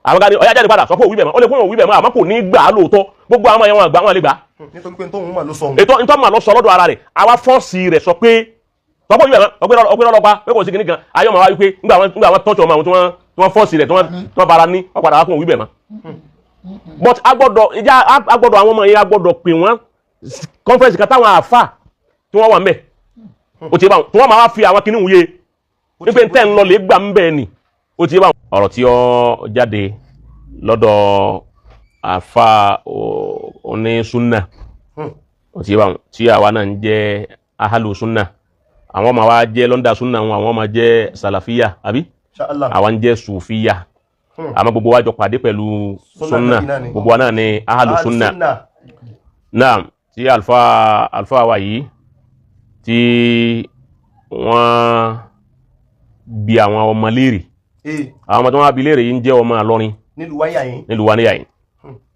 àwọn gani ọ̀yá jáde padà sọ pé òwú ibẹ̀ mọ́ ó lè fún òwú ibẹ̀ mọ́ àmọ́ kò ní gbà á lóòótọ́ gbogbo àwọn ẹ̀wọ̀n àgbà wọn lè gbà. nítorí pé tóun mà ló sọ. ètò ìtọ́ mà lọ sọ lọ́dọ̀ ara rẹ̀ àwa fọ́ọ̀sì rẹ̀ sọ pé tọ́pọ̀ ibẹ̀ mọ́ ọgbẹ́ lọ́lọ́pàá pé kò sí kíní kan ayé ọmọ wa wípé nígbà wọn tọ́jú ọmọ àwọn tí wọ́n fọ́ọ̀sì rẹ̀ tí wọ́n bára ní wọ́n padà wá fún òwú ibẹ̀ mọ́. but agbọ́dọ̀ àwọn ọmọ yẹn agbọ́dọ̀ pè wọ́n conference kan táwọn àfà tí wọ́n wà ń bẹ̀ ó ti bá wọn tí wọ́n máa wá fi àwọn kíní wúye nígbà tẹ́ ń lọ lè gbà ń bẹ̀ ni ó ti bá wọn. ọ̀rọ̀ tí ó jáde lọ́dọ̀ àfà oní súnà ó ti bá wọn tí àwa náà ń jẹ́ ahalu súnà àwọn ọmọ wa jẹ́ lọ́ndà súnà wọn àwọn ọmọ jẹ́ sàlàfíà àbí àwọn ń jẹ́ sùfíà àmọ́ gbogbo wa jọ pàdé pẹ̀lú súnà gbogbo wa náà ni ahalu súnà náà tí alfa wa yìí tí wọ́n bi àwọn ọmọ léèrè àwọn ọmọ tí wọ́n bi léèrè yìí ń jẹ́ ọmọ Ìlọrin nílùú wáníyà yìí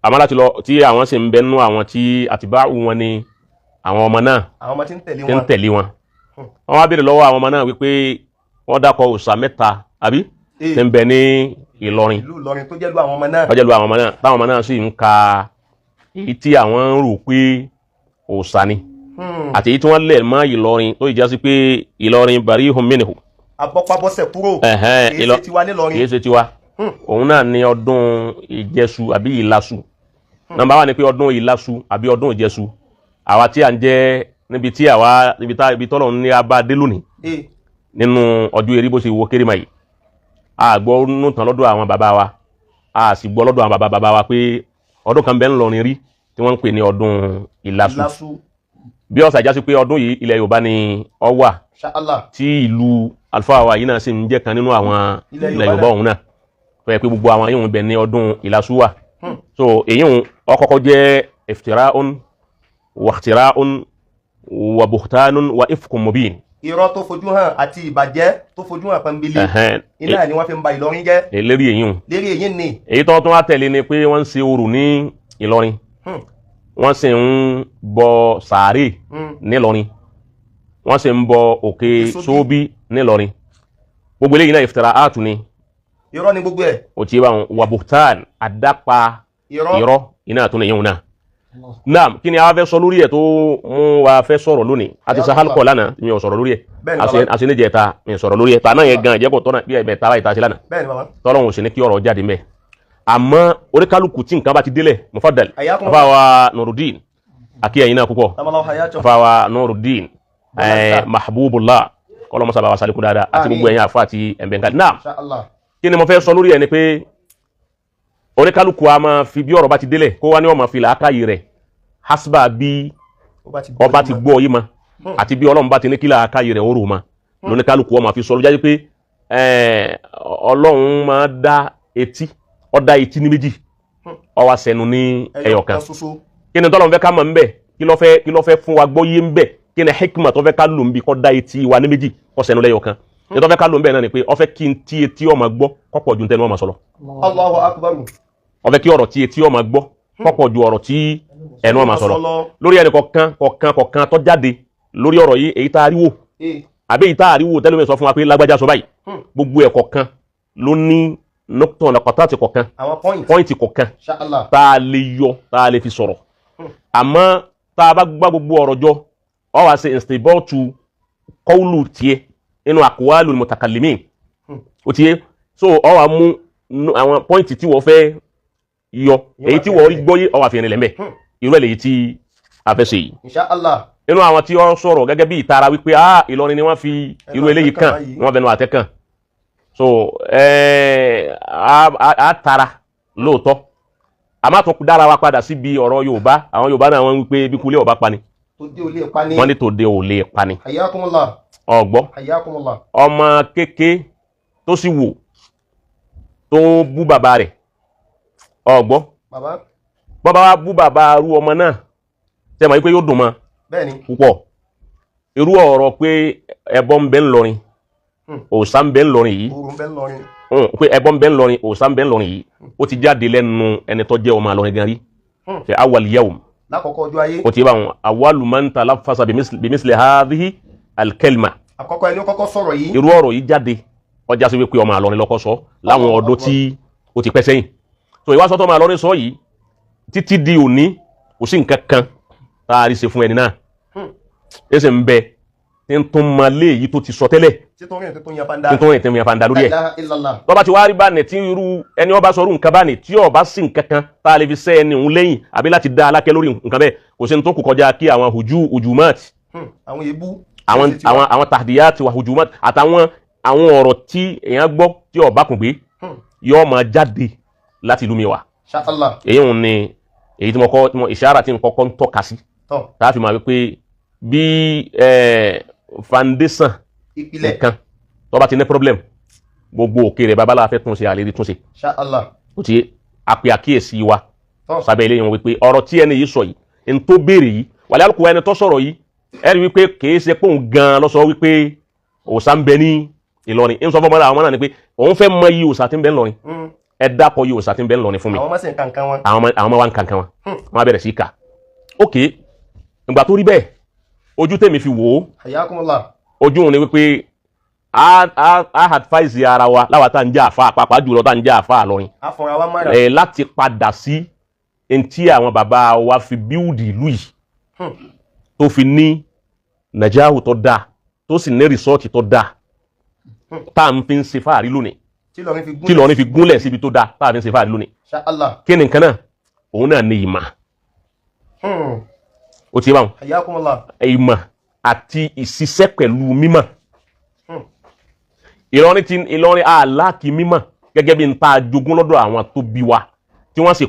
àmọ́ láti lọ tí àwọn sì ń bẹnu àwọn tí àtibáwù wọn ni àwọn ọmọ náà àwọn ọmọ tí ń tẹ̀lé wọn wọ́n wá béèrè lọ́wọ́ àwọn ọmọ náà wípé wọ́n dákọ̀ òòṣà mẹ́ta àbí tí ń bẹ ní Ìlọrin ìlú Ìlọrin tó jẹ́lu àwọn ọmọ náà táwọn ọmọ náà sì ń ka èyí tí àwọn ń rò pé òòṣà ni àti èyí tí wọ́n lẹ̀ mọ́ Ìlọrin tó ìjà sí pé Ìlọrin barihum minhu abọ́pábọ́sẹ̀ kúrò kìí ṣe tiwa nílọrin kìí ṣe tiwa òun náà ni ọdún Ìjẹṣu àbí Ìlàṣu nọ́mbà wà ní pé ọdún Ìlàṣu àbí ọdún Ìjẹṣu àwa tí à ń jẹ́ níbi tọ́lọ̀ ní abá dé lónìí nínú ọjọ́ eré bó ṣe wo kéré mayì a gbọ́ nù tán lọ́dọ̀ àwọn bàbá wa a sì gbọ́ lọ́dọ̀ àwọn bàbá wa pé ọdún kan bẹ́ẹ̀ ń lọrin rí tí wọ́n ń pè ní ọdún Ìlàṣu bí ọ̀sà ìjásí pé ọdún yìí ilẹ̀ Yorùbá ni ó wà tí ìlú alfa wa yìí náà sì ń jẹ́ kan nínú àwọn ilẹ̀ Yorùbá ọ̀hún náà fẹ́ pé gbogbo àwọn yìí ń bẹ ní ọdún Ìlàṣu wà so èyí ń ọkọ̀kọ́ jẹ́ iftira'un wa ikhtira'un wa buhtanun wa ifkun mubin. irọ́ tó fojú hàn àti ìbàjẹ́ tó fojú hàn pẹ́ńbélé iná ni wọ́n fi ń ba Ìlọrin jẹ́. lérí èyí ni. èyí tó tún wá tẹ̀lé ni pé wọ́n ń ṣe orò ní Ìlọrin wọ́n sì ń bọ sàárè nílọrin wọ́n sì ń bọ òkè sóbí nílọrin gbogbo eléyìí náà iftira'atu ni. irọ́ ni gbogbo ẹ̀. ó ti bá wọn wa buhtan àdápa irọ́ iná tó ní yẹn náà. naam kí ni a fẹ́ sọ lórí ẹ̀ tó mú wa fẹ́ sọ̀rọ̀ lónìí àti sahálùkọ̀ lánàá mi ò sọ̀rọ̀ lórí ẹ̀ àṣẹnìjẹta mi ò sọ̀rọ̀ lórí ẹ̀ tànà yẹn gan ìjẹ́kọ̀ tọ́nà bí ẹ̀mẹ̀ tààrà ìta sí lánàá tọ́lọ́hún sì ní kí ọ̀rọ̀ jáde mẹ́ àmọ́ oríkálukú tí nǹkan bá ti délẹ̀ mufaddal afáwa Nuruddin akíyẹ̀yìn náà púpọ̀ afáwa Nuruddin mahbubullah kọ́lọ́mọ́sá bá wa sálẹ́kù dáadáa àti gbogbo ẹ̀yìn àfá àti ẹ̀mbẹ̀ǹkà náà kí ni mo fẹ́ sọ lórí ẹ̀ ni pé oníkálukú a máa fi bí ọ̀rọ̀ bá ti délẹ̀ kó wá ní ọmọ fi làákàyè rẹ̀ hasba bí ọba ti gbọ́ yí ma àti bí Ọlọ́run bá ti ní kí làákàyè rẹ̀ ó rò ma lóníkálukú ọmọ fi sọ lójáde pé Ọlọ́run máa dá etí ó dá etí ní méjì ó wá sẹ́nu ní ẹyọ̀kan kí ni tọ́lọ́run fẹ́ ká mọ̀ ń bẹ̀ kí ló fẹ́ fún wa gbọ́ yé ń bẹ̀ kí ni hikma tó fẹ́ ká lò ń bí kó dá etí wa ní méjì ó sẹ́nu lẹ́yọ̀kan ní tó fẹ́ ká lò ń bẹ̀ náà ni pé ó fẹ́ kí n tí etí ọmọ gbọ́ kọ́pọ̀ ju tẹnu ọmọ sọ lọ. Allahu akbar. ó fẹ́ kí ọ̀rọ̀ tí etí ọmọ gbọ́ kọ́pọ̀ ju ọ̀rọ̀ tí ẹnu ọmọ sọ lọ. lórí ẹni kọ̀ọ̀kan tó jáde lórí ọ̀rọ̀ yìí èyí tá a rí wò àbí èyí tá a rí wò tẹ́lẹ̀ mi sọ fún wa pé lágbájá sọ báyìí gbogbo ẹ̀ kọ̀ọ̀kan ló ní nọ́kítọ̀ lọ́kọ̀tàtì kọ̀ọ̀kan pọ́ìntì kọ̀ọ̀kan tá a lè yọ tá a lè fi sọ̀rọ̀ àmọ́ tá a bá gbá gbogbo ọ̀rọ̀ jọ ọ wá ṣe ìsìnbọ́ọ̀tù kọ́ọ̀lù tiẹ̀ nínú àkùwálù mutakallimin ó ti yé so ọ wá mú àwọn pọ́ìntì tí wọ́n fẹ́ yọ èyí tí wọ́n gbọ́yé ọ wá fi ẹnilẹ̀ mẹ́ irú ẹ̀ lèyí tí a fẹ́ ṣe yìí inshallah nínú àwọn tí ó sọ̀rọ̀ gẹ́gẹ́ bí ìtara wípé Ìlọrin ni wọ́n fi irú eléyìí kàn wọ́n bẹnu àtẹ́ kàn so a tara lóòótọ́ a má tún dára wa padà síbi ọ̀rọ̀ Yorùbá àwọn Yorùbá náà wọ́n wípé bí kulé ọba pani wọ́n ní tòde ò lè pani ọgbọ́ ọmọ kéke tó sì wò tó bú bàbá rẹ̀ ọgbọ́ bọ́bá wa bú bàbá rú ọmọ náà tẹ́mọ̀ wípé yóò dùn mọ́ púpọ̀ irú ọ̀rọ̀ pé ẹbọ ń bẹ ńlọrin òòṣà ń bẹ ńlọrin yìí pé ẹbọ ń bẹ ńlọrin òòṣà ń bẹ ńlọrin yìí ó ti jáde lẹ́nu ẹni tó jẹ́ ọmọ àlọrin gan rí fi awwal yawm lákọ̀ọ́kọ́ ọjọ́ ayé ó ti bá wọn awwalu man talaffasa bimisli hadhihi alkelma àkọ́kọ́ ẹni kọ́kọ́ sọ̀rọ̀ yìí irú ọ̀rọ̀ yìí jáde ọjà sí wípé ọmọ àlọrin lọ́kọ́ sọ láwọn ọdún tí ó ti pẹ́ sẹ́yìn so ìwà sọ́tọ́ máa lọ́rin sọ yìí títí di òní kò sí nǹkan kan tá a rí ṣe fún ẹni náà ẹsẹ̀ ń bẹ tí ń tún máa lé èyí tó ti sọ tẹ́lẹ̀ tí tó rìn tí ń yan fanda lórí ẹ̀ tó bá ti wá rí bá nẹ̀ tí irú ẹni ọba sọrú nǹkan bá ní tí ọba sí nǹkan kan tá a lè fi sẹ́ ẹni òun lẹ́yìn àbí láti dá alákẹ́ lórí nǹkan bẹ́ẹ̀ kò sí ní tó kù kọjá kí àwọn hujumat àwọn ebú àwọn tahdiyat wa hujumat àtàwọn ọ̀rọ̀ tí èèyàn gbọ́ tí ọba kùn gbé yóò máa jáde láti ìlú mi wá èyí òun ni èyí tí mo kọ́ ìṣàrà tí n kọ́kọ́ ń tọ́ka sí tá a fi máa wípé bí foundation nìkan tó bá ti ní problem gbogbo òkè rẹ̀ babalá fẹ́ túnṣe àlérí túnṣe ó ti àpè àkíyèsí wa sábẹ́ ilé yẹn wípé ọ̀rọ̀ tí ẹni yìí sọ yìí n tó béèrè yìí wàlẹ́ àlùkò ẹni tó sọ̀rọ̀ yìí ẹni wípé kìí ṣe pé òun gan-an lọ sọ wípé òòṣà ń bẹ ní Ìlọrin ń sọ fún ọmọdé àwọn ọmọ náà ni pé òun fẹ́ mọ iye òòṣà tí ń bẹ ńlọrin ẹ dákọ̀ iye òòṣà tí ń bẹ ńlọrin fún mi àwọn ọmọ wa ń kankan wọn wọn á bẹ̀rẹ̀ sí í kà ok ìgbà tó rí bẹ́ẹ̀ ojú tèmi fi wò ó ojú òun ni wípé a advise ara wa láwa tá ń jẹ́ àfa pàápàá jùlọ tá ń jẹ́ àfa Ìlọrin láti padà sí ntí àwọn bàbá wa fi bíúdì ìlú yìí tó fi ní nàìjíríà tó dáa tó sì ní rìsọ́ọ̀tì tó dáa tá à ń fi ń ṣe fáàrí lónìí tí lọ́rin fi gúnlẹ̀ síbi tó dáa tá à fi ń ṣe fáàrí lónìí kí ni nǹkan náà òun náà ní ìmọ̀ ó ti bá wọn ìmọ̀ àti ìṣiṣẹ́ pẹ̀lú mímọ̀ Ìlọrin aláàkì mímọ̀ gẹ́gẹ́ bí n ta jogún lọ́dọ̀ àwọn tó bí wa tí wọ́n sì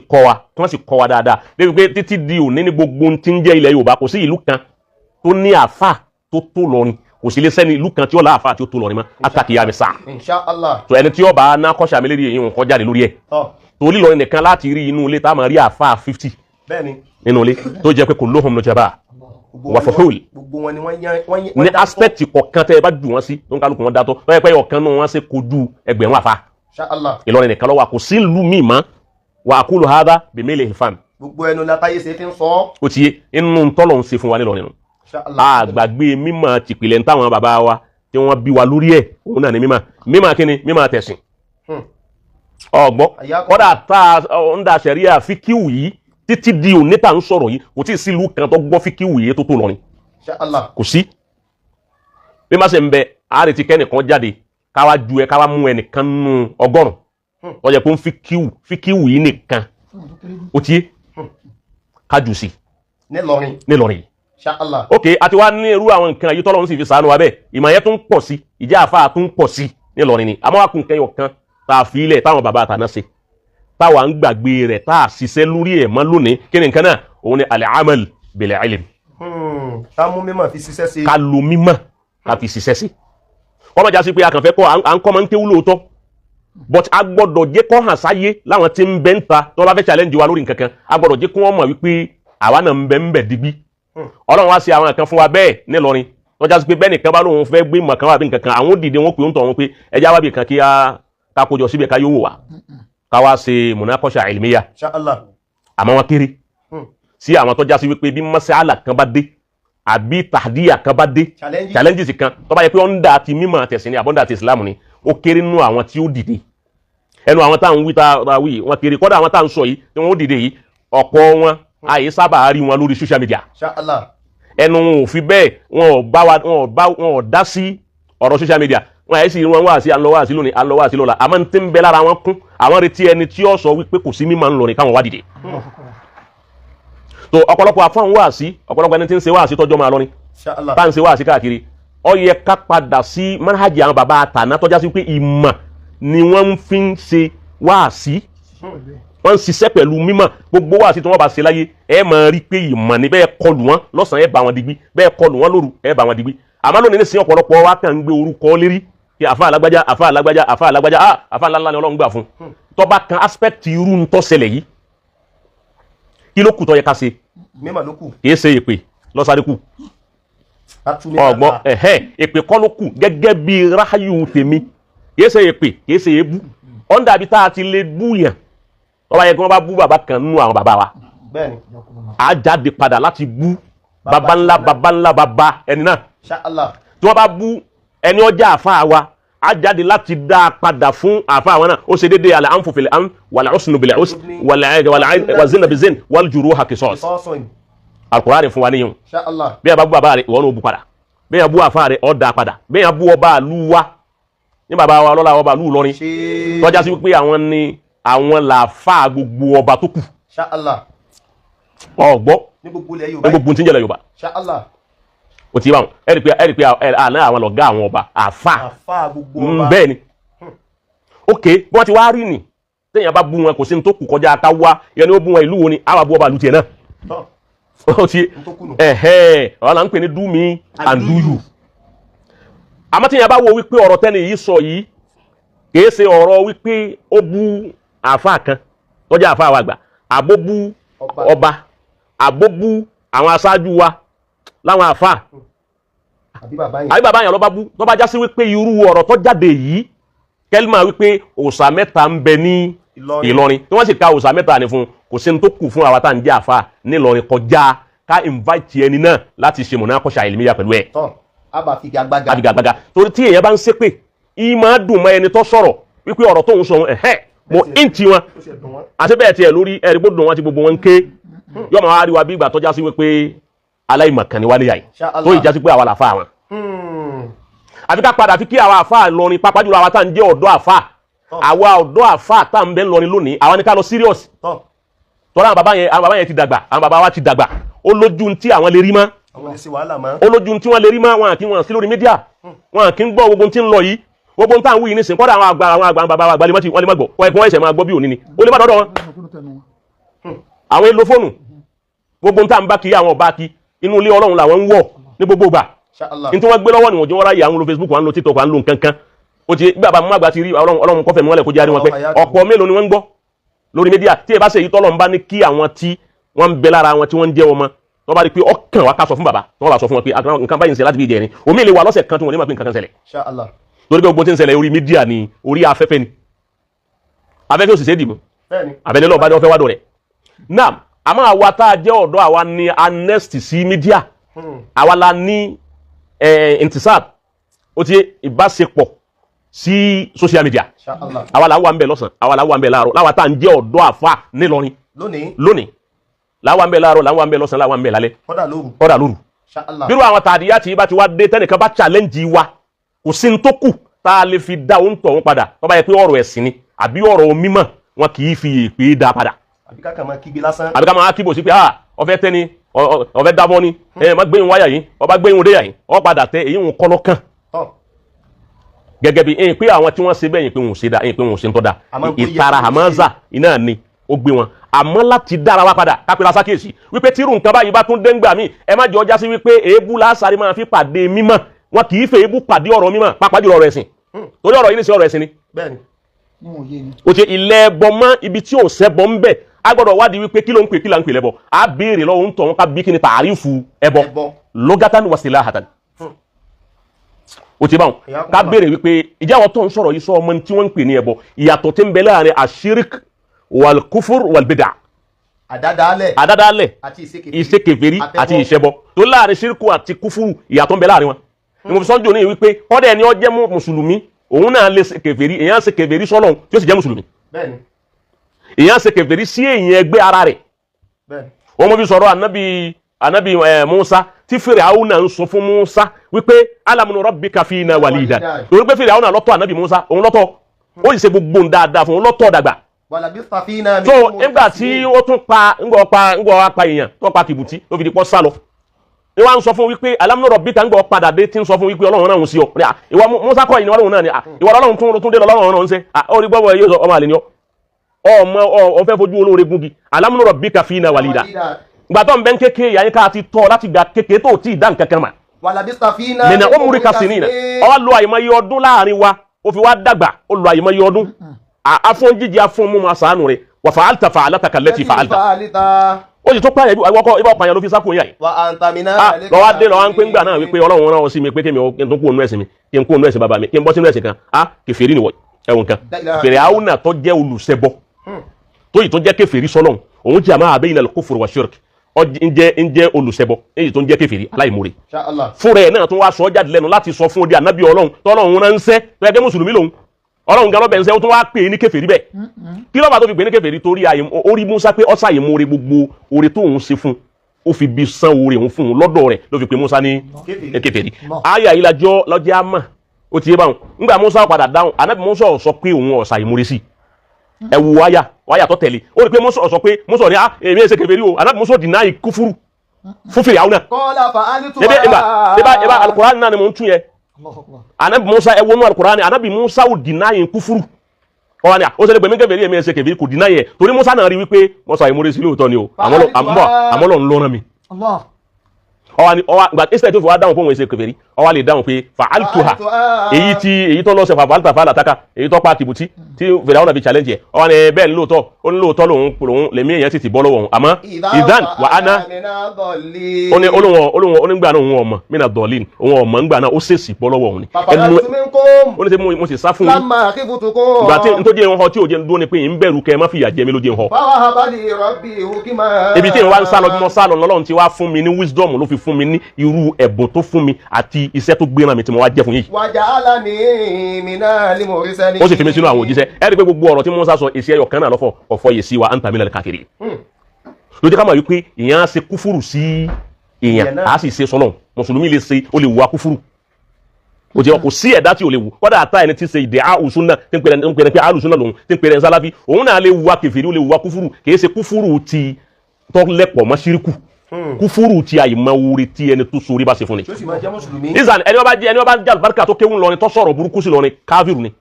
kọ́ wa dáadáa débi pé títí di òní ní gbogbo tí ń jẹ́ ilẹ̀ Yorùbá kò sí ìlú kan tó ní àfà tó tó lọrin kò sí lè sẹ́ni ìlú kan tí ó lá àfà tí ó tó lọrin mọ́ àtàkìyà mi sáà tó ẹni tí ó bá ná kọ́ṣà mi lérí èyí wọn kọ́ jáde lórí ẹ̀ tó lílọrin nìkan láti rí inú ilé tá a máa rí àfà 50 nínú ilé tó jẹ́ pé kò lóhùn lójaba wà fọ́fọ́ọ̀lì ní aspect kọ̀ọ̀kan tẹ́ ẹ bá jù wọ́n sí tó ń kálukú wọn dátọ́ lọ́yẹ̀ pé ọ̀kan náà wọ́n ṣe kojú ẹgbẹ̀rún àfà Ìlọrin nìkan lọ́wọ́ kò sí ìlú míì mọ́ wà á kúlò hádá bèmílẹ̀ ìfàm. gbogbo ẹnu látàyè ṣe fi ń sọ. ó ti yé inú tọ́lọ̀ ń ṣe fún wa nílọrin nù. àgbàgbé mímọ̀ tìpìlẹ̀ ń táwọn bàbá wa tí wọ́n bí wa lórí ẹ̀ òun náà ni mímọ̀ kíni mímọ̀ tẹ̀sìn. ọgbọ́n kọ́dà tá a ń da sẹ̀ríà fíkíwù yìí títí di òní tá à ń sọ̀rọ̀ yìí kò tí ì sí ìlú kan tó gbọ́ fíkíwù yìí tó tó lọrin. kò sí. bí má ṣe ń bẹ àárẹ̀ ti kẹ́nìkan jáde káwá mú ẹnìkan nù ọgọ́rùn-ún wọ́n jẹ́ pé ń fíkíwù yìí nìkan ó ti yé kájù sí nílọrin ok àti wá ní irú àwọn nǹkan yìí tọ́lọ́run sì fi ṣàánú wa bẹ́ẹ̀ ìmọ̀ yẹn tún pọ̀ sí ìjà àfáà tún pọ̀ sí nílọrin ni àmọ́ wá kún kẹyọ kan tá a fi ilẹ̀ táwọn bàbá àtàná ṣe táwa ń gbàgbé rẹ̀ tá a ṣiṣẹ́ lórí ẹ̀ mọ́ lónìí kí ni nǹkan náà òun ni al-amal bil-ilm. ká mú mímọ̀ fi ṣiṣẹ́ sí. ká lo mímọ̀ ká fi ṣiṣẹ́ sí. kọ́mọ̀já sí pé a kàn fẹ́ kọ́ à ń kọ́ máa ń kéwú lóòótọ́ but a gbọ́dọ̀ jẹ́ kó hàn sáyé láwọn tí ń bẹ ń ta tó bá fẹ́ challenge wa lórí nǹkan kan a gbọ́dọ̀ jẹ́ kó wọ́n mọ̀ wípé àwa náà ń bẹ digbí Ọlọ́run wá sí àwọn kan fún wa bẹ́ẹ̀ nílọrin tọ́já sí pé bẹ́ẹ̀ nìkan bá lóun fẹ́ gbé mọ̀ kan wà bí nǹkan kan àwọn dìde wọn pè ń tọ̀ wọn pé ẹja wá bí kan kí ká kójọ síbẹ̀ ká yóò wà ká wá ṣe munakosha ilmiya àmọ́ wọn kéré sí àwọn tọ́já sí wípé bí masala kan bá dé àbí tàdíyà kan bá dé challenges kan tó bá yẹ pé ọ̀ndà àti mímọ̀ tẹ̀sìn ní àbọ̀ndà àti Islam ni ó kéré nínú àwọn tí ó dìde ẹnu àwọn tá à ń wí tá a wí wọn kéré kọ́dà àwọn tá à ń sọ yìí tí wọ́n ó dìde yìí ọ̀pọ̀ wọn àyè sábà rí wọn lórí social media ẹnu wọn ò fi bẹ́ẹ̀ wọn ò dá sí ọ̀rọ̀ social media wọn àyè sì wọn wá sí àlọ́ wá sí lónìí àlọ́ wá sí lọ́la àmọ́ ní tí ń bẹ lára wọn kún àwọn retí ẹni tí ó sọ wípé kò sí mímọ̀ ńlọrin káwọn wá dìde so ọ̀pọ̀lọpọ̀ àfọ̀n wá sí ọ̀pọ̀lọpọ̀ ẹni tí ń ṣe wá sí tọ́jọ́ máa lọ́rin tá à ń ṣe wá sí káàkiri ó yẹ ká padà sí manhaji àwọn bàbá àtàná tọ́já sí pé ìmọ̀ ni wọ́n fi ń ṣe wáàsí wọ́n ń ṣiṣẹ́ pẹ̀lú mímọ̀ gbogbo wáàsí tí wọ́n bá ṣe láyé ẹ máa rí pé ìmọ̀ ni bẹ́ẹ̀ kọlù wọn lọ́sàn-án ẹ bá wọn digbí bẹ́ẹ̀ kọlù wọn lóru ẹ bá wọn digbí àmọ́ lónìí ní sin ọ̀pọ̀lọpọ̀ wa kàn ń gbé orúkọ lérí kí àfa alágbájá àfa alágbájá àfa alágbájá àfa ńláńlá ni Ọlọ́run gbà fún tó bá kan aspect irú ń tó ṣẹlẹ̀ yìí kí ló kù tó yẹ ká ṣe mímọ̀ ló kù kì í ṣe èpè lọ́sàdé kù ọgbọ́n èpè kọ́ ló kù gẹ́gẹ́ bí ráyù tèmi kìí ṣe èpè kìí ṣe èébú ọ̀n dàbí tá a ti lè bú yàn wọ́n bá yẹ kí wọ́n bá bú bàbá kan nínú àwọn bàbá wa á jáde padà láti bú bàbá ńlá bàbá ẹni náà tí wọ́n bá bú ẹni ọjà àfa wa á jáde láti dá padà fún àfa àwọn náà ó ṣe déédéé àlà ànfòfìlẹ̀ àn wàlà ọ̀sùn bìlẹ̀ ọ̀sùn wàlà zina bizin wàlà jùrù hakisọ́s Al-Qur'ani fún wa níyàn bí a bá bú bàbá rẹ̀ ìwọ náà bú padà bí a bú àfa rẹ̀ ọ̀ dá padà bí a bú ọba àlú wa ní bàbá wa lọ́la ọba àlú Ìlọrin tọ́já sí wípé àwọn ni àwọn làáfà gbogbo ọba tó kù ọgbọ́ ní gbogbo tí ń jẹ́lẹ̀ Yorùbá o ti bá wọn ẹ̀rì pé àná àwọn lọ̀gá àwọn ọba àfà bẹ́ẹ̀ ni ok bí wọ́n ti wá rí nì téèyàn bá bú wọn kò sí ní tó kù kọjá ká wá yẹn ni ó bú wọn ìlú wo ni àwọn abú ọba ìlú tiẹ̀ náà ó ti ọ̀rọ̀ là ń pè ní do me and do you àmọ́ téèyàn bá wo wípé ọ̀rọ̀ tẹ́ni yìí sọ yìí kìí ṣe ọ̀rọ̀ wípé ó bú àfà kan tọ́jà àfà wa gbà àbó bú ọba àbó bú àwọn aṣáájú wa láwọn àfà àbí bàbá yẹn ló bá bú tó bá já sí wípé irú ọ̀rọ̀ tó jáde yìí kẹ́límà wípé òòṣà mẹ́ta ń bẹ ní Ìlọrin tí wọ́n sì ka òòṣà mẹ́ta ní fún kò sí ní tó kù fún àwa tá à ń jẹ́ àfà nílọrin kọjá ká invite ẹni náà láti ṣe mọ̀nàkọ́ṣà ìlmíyà pẹ̀lú ẹ̀ àbígàgbága torí tí èèyàn bá ń ṣépè ìyí máa dùn mọ́ ẹni tó sọ̀rọ̀ wípé ọ̀rọ̀ tóun sọ mo íǹtì wọn àti bẹ́ẹ̀ tiẹ̀ lórí ẹ̀rí gbọ́dọ̀ wọn ti gbogbo wọn ń ké yóò máa wá rí wa bí ìgbà tọ́já sí wípé aláìmọ̀kan ni wá níyà yìí tó ìjà sí pé àwa làfà wọn. àfi ká padà fi kí àwa àfà lọrin pàápàá jùlọ àwa tá à ń jẹ́ ọ̀dọ́ àfà àwa ọ̀dọ́ àfà tá à ń bẹ lọrin lónìí àwa ni ká lọ serious tọ́lá àwọn bàbá yẹn ti dàgbà àwọn bàbá wa ti dàgbà ó lójú tí àwọn lè rí mọ́ ó lójú tí wọ́n lè rí mọ́ wọn kì í wọn sí lórí mídíà wọn kì í gbọ́ gbogbo tí ń lọ yìí gbogbo tá à ń wí nísìnyí kọ́dà àwọn àgbà bàbá wa gbalẹ̀ wọ́n lè má gbọ́ wọ́n ẹ̀kọ́ ẹ̀ṣẹ̀ máa gbọ́ bí òní ni ó lè má dọ́dọ̀ wọn. àwọn èlò fóònù gbogbo tá à ń bá kí àwọn ọba kí inú ilé Ọlọ́run làwọn ń wọ̀ ní gbogbo gbà ní tí wọ́n gbé lọ́wọ́ níwọ̀n jẹ́ wọ́n ráyè àwọn lo Facebook wọn lo TikTok wọn lo nǹkankan ó ti bí bàbá mú àgbà ti rí Ọlọ́run kọfẹ́ mi wọ́n lẹ̀ kó jẹ́ àríwọ̀n pé ọ̀pọ̀ mélòó ni wọ́n ń gbọ́ lórí mídíà tí ẹ bá ṣe èyí tọ́lọ́ ń bá ní kí àwọn tí wọ́n ń bẹ lára wọn tí wọ́n ń jẹ́ ọmọ wọ́n bá rí pé ọkàn wa ká sọ fún bàbá wọ́n bá sọ fún wọn pé nǹkan báyìí ń ṣe láti bí ìjẹrin omi ìlẹ̀ wà lọ́sẹ̀ kan tí wọ́n ní máa pín nǹkan kan ṣẹlẹ̀ torí pé gbogbo tí ń ṣẹlẹ̀ orí mídíà ni orí afẹ́fẹ́ ni afẹ́fẹ́ òṣìṣẹ́ dìbò abẹ́lẹ́ lọ́ọ̀ bá jẹ́ wọ́n fẹ́ wádọ̀ rẹ̀ náà àmọ́ àwa tá a jẹ́ ọ̀dọ́ àwa ní anest sí mídíà àwa la ní intisab ó ti ìbáṣepọ̀ sí social media àwa la wà ń bẹ lọ́sàn àwa la wà ń bẹ láàárọ̀ láwa tá à ń jẹ́ ọ̀dọ́ àfà nílọrin lónìí láwa ń bẹ láàárọ̀ láwa ń bẹ lọ́sàn láwa ń bẹ lálẹ́ kọ́dà lóru bírú àwọn tàdíyà tí bá ti wá dé tẹ́nìkan bá challenge wa kò sí ní tó kù tá a lè fi dá òun tọ̀ wọn padà tó bá yẹ pé ọ̀rọ̀ ẹ̀sìn ni àbí ọ̀rọ̀ mímọ̀ wọn kì í fi èpè dá padà àbí ká máa kígbe lásán àbí ká máa kíbo sí pé ọfẹ́ tẹ́ni ọfẹ́ dábọ́ ni má gbé ìwọ̀n wáyà yìí ọba gbé ìwọ̀n déyà yìí ọ padà tẹ èyí ń kọ́ lọ́kàn gẹ́gẹ́ bí pé àwọn tí wọ́n ṣe bẹ́ẹ̀ yìí pé wọ́n ṣe dá pé wọ́n ṣe ń tọ́ da ìtara àmọ́za iná ni ó gbé wọn àmọ́ láti dára wá padà kápẹ́lá sákèsì wípé tírù nǹkan báyìí bá tún dé ńgbà míì ẹ má jẹ́ ọjà sí wípé èébú lásàrí máa fi pàdé mímọ́ wọn kì í fẹ́ èébú pàdé ọ̀rọ̀ mímọ́ pàápàá jùlọ ọ̀rọ̀ ẹ̀sìn torí ọ̀rọ̀ yìí ní sí ọ̀rọ̀ ẹ̀sìn ni. bẹ́ẹ̀ni o ṣe ilẹ̀ ẹbọ mọ́ ibi tí ò sẹ́bọ ń bẹ̀ a gbọ́dọ̀ wádìí wípé kí ló ń pè kí là ń pè lẹ́bọ a béèrè lọ́wọ́ ń tọ̀ wọn ká bí kí ni tààrífù ẹbọ lọ́gátán wasilahatan o ti báwọn ká béèrè wípé ìjà àwọn tó ń sọ̀rọ̀ yìí sọ ọmọ tí wọ́n ń pè ní ẹbọ ìyàtọ̀ tí ń bẹ láàrin àṣírík wàlkúfúr wàlbídà àdádálẹ̀ ìṣekèfèrí àti ìṣẹbọ tó láàrin ṣíríkù àti kúfúrù ìyàtọ̀ ń bẹ láàrin wọn ni mo fi sọ́njọ́ ní wípé kọ́dẹ̀ ẹni ó jẹ́ mùsùlùmí òun náà lè ṣe kèfèrí èyàn ṣe kèfèrí sọ́lọ́hun tí ó sì jẹ́ mùsùlùmí èyàn ṣe kèfèrí sí èyàn ẹgbẹ́ ara rẹ̀ wọ́n mọ́ fi sọ̀rọ̀ ànábì Musa tí Fíráúnà ń sọ fún Musa wípé alam nurabbika fina walidan torí pé Fíráúnà lọ́tọ̀ ànábì Musa òun lọ́tọ̀ ó sì ṣe gbogbo ń dáadáa fún òun lọ́tọ̀ dàgbà so nígbà tí ó tún pa ńgbọ́ pa èèyàn tó pa kìbùtì ló fi di pọ́ sálọ ni wọ́n sọ fún wípé alam nurabbika ńgbọ́ padà dé tí ń sọ fún wípé Ọlọ́run náà ń sí ọ ìwọ Musa kọ́ ìní Ọlọ́run náà ni ìwọ Ọlọ́run tún dé lọ́rùn náà ń ṣe ó rí gbọ́wọ́ yóò sọ ọmọ àlè ni ọmọ ọ̀fẹ́ fojú olóore gúngi alam nurabbika fina walida ìgbà tó ń bẹ́ ń kéèké ìyá yín ká ti tọ́ láti gba kéèké tó tí ì dá nǹkan kan mà nínú ó múrí kasi nínú ọ lo àyèmáyé ọdún láàrin wa ó fi wá dàgbà ó lo àyèmáyé ọdún afọ́n jíjẹ afọ́n mú ma sàánù rẹ̀ wà fa'alta fa'alataka allati fa'alta ó sì tó pààyàn ìwọ́kọ́ ibà pààyàn ló fi sákò yà yìí lọ́wọ́ dé lọ́wọ́ ń pé ńgbà náà wípé Ọlọ́run rán ọ sí mi pé kí n tó kú ònú ẹ̀sìn mi kí n kú ònú ẹ̀sìn bàbá mi kí n bọ́ sínú ẹ̀sìn kan kèfèrí nìwọ̀ ẹ̀wọ̀n kan Fíráúnà tó jẹ́ olùṣẹbọ tó yìí tó jẹ́ kèfèrí sọ́lọ́hun òun jẹ́ àmà bayna al-kufr wa shirk ǹjẹ́ olùṣẹbọ èyí tó ń jẹ́ kèfèrí aláìmoore Inshallah. fúnra ẹ̀ náà tó wá sọ jáde lẹ́nu láti sọ fún odi ànábì ọlọ́run tọ́lọ́run ránṣẹ́ tó yẹ kí mùsùlùmí lòun ọlọ́run gan lọ́bẹ̀ ń sẹ́ ó tún wá pè é ní kèfèrí bẹ́ẹ̀ kí ló bá tó fi pè é ní kèfèrí torí orí Musa pé ọ́sà yìí moore gbogbo oore tó òun ṣe fún ó fi bí san oore òun fún un lọ́dọ̀ rẹ̀ ló fi pè Musa ní kèfèrí ayé ayé lọ́jọ́ àmà ó ti yé báwọn nígbà Musa padà dáhùn ànábì Musa sọ pé òun ọ̀sà yìí moore sí ẹ wo wáyà tó tẹ̀lé ó rí pé Musa sọ pé Musa ní èmi ẹ̀ ṣe kèfèrí o ànábì Musa dìnnà kúfúrú fún fèrè àwọn náà Qala fa'altu eba alukurani náà ni mo ń tún yẹ anabi Musa ẹ wọnú alukurani anabi Musa ò dìnnáyìn kúfúrú ọwọ́ ni ó ṣe lè gbẹ̀mí kèfèrí èmi ẹ̀ṣẹ̀ kèfèrí kò dìnnáyìn torí Musa náà rí wípé Musa ìmúre sí lóòótọ́ ni o àmọ́ lọ ń lọ́nà mi ọwọ́ ìgbà ìsìlẹ̀ tó fi wá dáhùn fún òun ẹ̀ṣẹ̀ kèfèrí ọwọ́ lè dáhùn pé fa'altuha èyí tó lọ́sẹ̀ fa'alta fa'alataka èyí tó pa tìbùtì tí fèrè àwọn nàbí challenge yẹ ọwọ́ ni bẹ́ẹ̀ ni lóòótọ́ ó ní lóòótọ́ lòun lèmi èèyàn sì ti bọ́ lọ́wọ́ òun àmọ́ ìdán wà á ná ó ní onígbà náà òun ọmọ mina dọ̀lín òun ọmọ ńgbà náà ó ṣèṣì bọ́ lọ́wọ́ òun ni ó ní sẹ́ mo sì sá fún yín ìgbà tí n tó jẹ́ ìhàn tí ò jẹ́ dúró ni pé ń bẹ̀rù kẹ́ ẹ má fìyà jẹ mi ló jẹ́ ìhàn ibi tí n wá ń sálọ bí mo sálọ lọ́lọ́run ti wá fún mi ní wisdom ló fi fún mi ní irú ẹ̀bùn tó fún mi àti iṣẹ́ tó gbéra mi tí mo wá jẹ́ fún yìí. ó sì fi mi sínú àwọn òjíṣẹ́ ẹ rí i pé gbogbo ọ̀rọ̀ tí Musa sọ èsì ẹyọ kan náà lọ́fọ̀ ọ̀fọ̀ yè sí wa anta minal kafirin. ló jẹ́ ká mọ̀ wípé èèyàn á ṣe kúfúrù sí èèyàn á sì ṣe sọ́nà mùsùlùmí lè ṣe ó lè wá kúfúrù. ó jẹ́ kò sí ẹ̀dá tí ò lè wù kọ́dà àtà ẹni tí ṣe ìdè àlùsúnà tí ń pèrè pé àlùsúnà lòun tí ń pèrè sálàfí òun náà lè wá kèfèrí ó lè wá kúfúrù kì í ṣe kúfúrù ti tọ́lẹ̀pọ̀ mọ́ ṣíríkù kúfúrú ti àyèmáwórí tí ẹni tó sórí bá ṣe fún ni. ìzàn ẹni wọ́n bá jẹ́ àlùbáríkà tó kéwù lọ́ni tó sọ̀rọ̀ burúkú sí lọ́ni káfíìrù ni.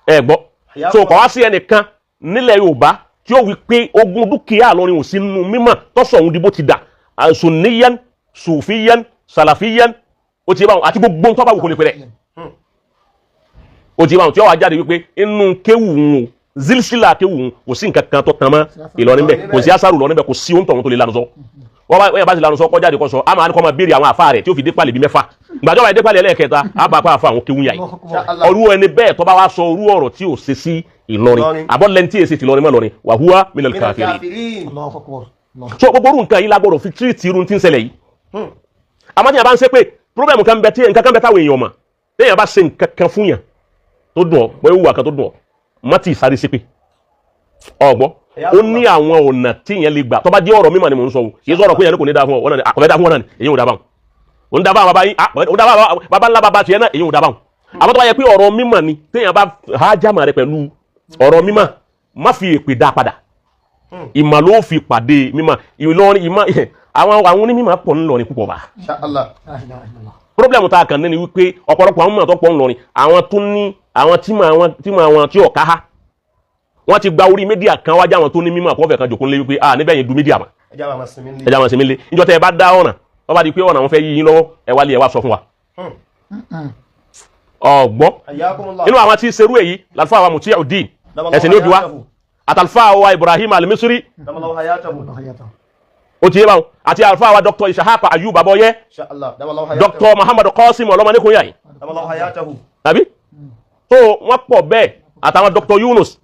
ẹ gbọ́ so kọ̀ wá sí ẹnìkan nílẹ̀ Yorùbá tí ó wí pé ogún dúkìá lọ́ni ò sí nínú mímọ̀ tó sọ òun di bó ti dà sunniyan sufiyan salafiyan ó ti bá wọn àti gbogbo nǹkan bá wù kó lè pẹ́rẹ́ ó ti bá wọn tí ó wà jáde wípé inú kéwù wọn zilsila kéwù kò sí nǹkan kan tó tán mọ́ Ìlọrin bẹ́ẹ̀ kò sí asaru lọ́rin bẹ́ẹ̀ kò sí ohun tọ̀hún tó lè lanu sọ wọ́n yà bá ti lanu sọ kọjá de kọ́ sọ a máa ní kọ́ máa béèrè àwọn àfa rẹ̀ tí ó fi dé pàlẹ́ bí mẹ́fà gbàjọba yìí dé pàlẹ́ ẹlẹ́ẹ̀kẹta a bá pa àfa àwọn kéwù yà yìí ọrú ẹni bẹ́ẹ̀ tó bá wá sọ orú ọ̀rọ̀ tí ò ṣe sí Ìlọrin àbọ̀ lẹ́ntì èsì ti lọrin mọ́ lọrin wa huwa minal kafirin so gbogbo orú nǹkan yìí lágbọ́dọ̀ fi tírìtì irun tí ń ṣẹlẹ̀ yìí àmọ́ tí yàrá bá ń ṣe pé pírọ́bẹ̀mù kan bẹ tí nǹkan kan bẹ táwọn èèyàn mọ̀ téèyàn bá ṣe nǹkan kan fún yàn tó dùn ọ́ pé wúwa kan tó dùn ọ́ mọ́tì ìsáré ṣépè ọgbọ́ ó ní àwọn ọ̀nà tí yẹn lè gbà tó bá jẹ́ ọ̀rọ̀ mímọ̀ ni mò ń sọ o yìí sọ̀rọ̀ pé yẹn kò ní dáa fún ọ àkọ́fẹ́ dáa fún wọn náà ni èyí ò dáa báwọn ò ń dáa báwọn bàbá yín ò dáa báwọn bàbá ńlá bàbá tiẹ̀ náà èyí ò dáa báwọn àmọ́ tó bá yẹ pé ọ̀rọ̀ mímọ̀ ni téèyàn bá hájàmà rẹ pẹ̀lú ọ̀rọ̀ mímọ̀ má fi èpè dá padà ìmọ̀ ló fi pàdé mímọ̀ Ìlọrin ìmọ̀ àwọn onímọ̀ pọ̀ ńlọrin púpọ̀ bá problem tá a kàn ní ni wípé ọ̀pọ̀lọpọ̀ àwọn mọ̀ tó pọ̀ ńlọrin àwọn tó ní àwọn tí ọ̀ká ha wọ́n ti gba orí mídíà kan wájà wọn tó ní mímọ̀ àkọ́fẹ́ kan jòkó lé wípé níbẹ̀ yẹn du mídíà mà ẹja wọn sinmi lé níjọ́ tẹ́ ẹ bá dá ọ̀nà wọ́n bá di pé ọ̀nà wọn fẹ́ yí yín lọ́wọ́ ẹ wá lé ẹ wá sọ fún wa. ọ̀gbọ́n nínú àwọn tí serú èyí làlùfáà wa Mutiuddin ẹ̀sìn ní òbí wa àtàlùfáà wa Ibrahim al-Misri ó ti yé báwọn àti àlùfáà wa Dr. Ishaq Ayub Abọ́yẹ Dr. Muhammad Qasim ọlọ́mọdékùnrin yàyí tàbí tó wọ́n pọ̀ bẹ́ẹ̀ àtàwọn Dr. Yunus